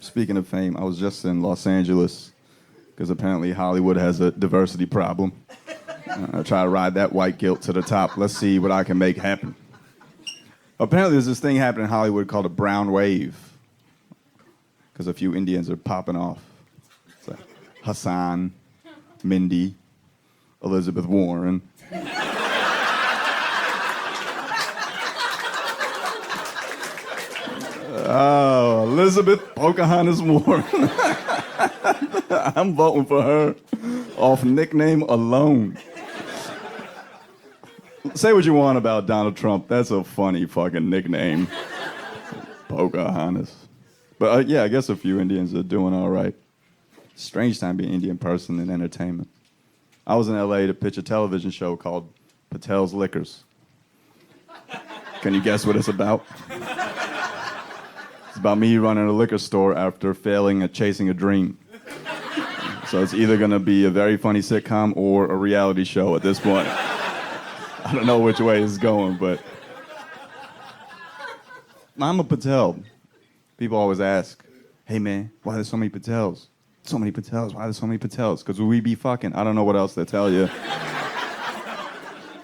Speaking of fame, I was just in Los Angeles because apparently Hollywood has a diversity problem. I try to ride that white guilt to the top. Let's see what I can make happen. Apparently there's this thing happening in Hollywood called a brown wave because a few Indians are popping off. It's like Hassan, Mindy, Elizabeth Warren. Oh, Elizabeth Pocahontas Warren. I'm voting for her off nickname alone. Say what you want about Donald Trump. That's a funny fucking nickname. Pocahontas. But yeah, I guess a few Indians are doing all right. Strange time being an Indian person in entertainment. I was in LA to pitch a television show called Patel's Liquors. Can you guess what it's about? It's about me running a liquor store after failing at chasing a dream. So it's either gonna be a very funny sitcom or a reality show at this point. I don't know which way it's going, but I'm a Patel. People always ask, hey man, why there's so many Patels? So many Patels, why there's so many Patels? Because we be fucking. I don't know what else to tell you.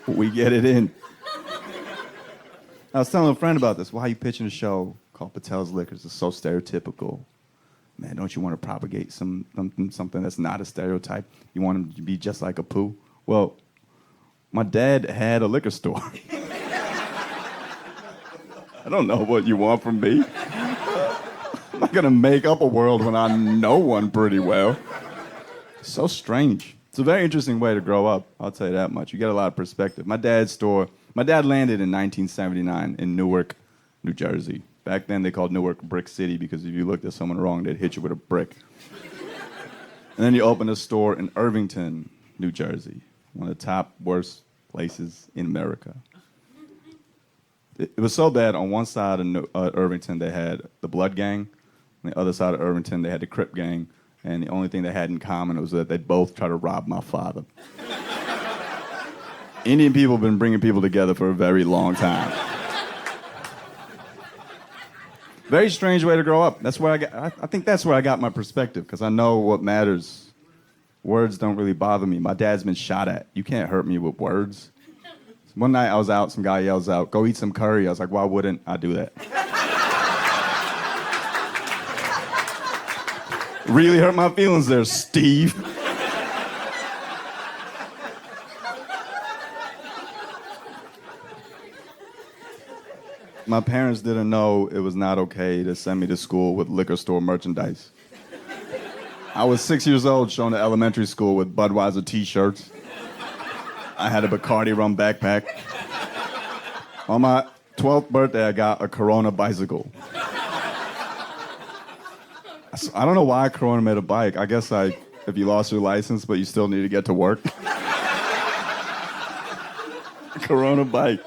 We get it in. I was telling a friend about this. Why are you pitching a show called Patel's Liquors? It's so stereotypical. Man, don't you want to propagate something that's not a stereotype? You want him to be just like a poo? Well, my dad had a liquor store. I don't know what you want from me. I'm not gonna make up a world when I know one pretty well. So strange. It's a very interesting way to grow up, I'll tell you that much. You get a lot of perspective. My dad landed in 1979 in Newark, New Jersey. Back then they called Newark Brick City because if you looked at someone wrong, they'd hit you with a brick. And then he opened a store in Irvington, New Jersey, one of the top worst places in America. It was so bad, on one side of Irvington they had the Blood Gang, on the other side of Irvington they had the Crip Gang, and the only thing they had in common was that they both tried to rob my father. Indian people have been bringing people together for a very long time. Very strange way to grow up. That's where I think that's where I got my perspective, because I know what matters. Words don't really bother me. My dad's been shot at. You can't hurt me with words. One night I was out, some guy yells out, go eat some curry. I was like, why wouldn't I do that? Really hurt my feelings there, Steve. My parents didn't know it was not okay to send me to school with liquor store merchandise. I was 6 years old, shown to elementary school with Budweiser t-shirts. I had a Bacardi rum backpack. On my 12th birthday, I got a Corona bicycle. I don't know why Corona made a bike. I guess if you lost your license, but you still need to get to work. Corona bike.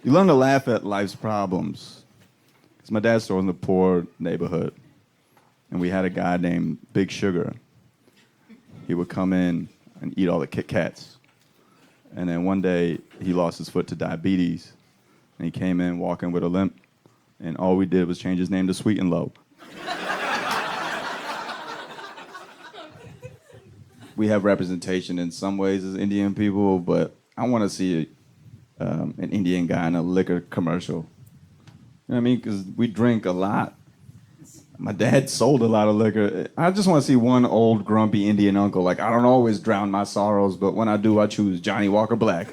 You learn to laugh at life's problems. Because my dad's store was in a poor neighborhood. And we had a guy named Big Sugar. He would come in and eat all the Kit Kats. And then one day, he lost his foot to diabetes. And he came in walking with a limp. And all we did was change his name to Sweet and Low. We have representation in some ways as Indian people, but I want to see an Indian guy in a liquor commercial. You know what I mean? Because we drink a lot. My dad sold a lot of liquor. I just want to see one old grumpy Indian uncle. Like, I don't always drown my sorrows, but when I do, I choose Johnny Walker Black.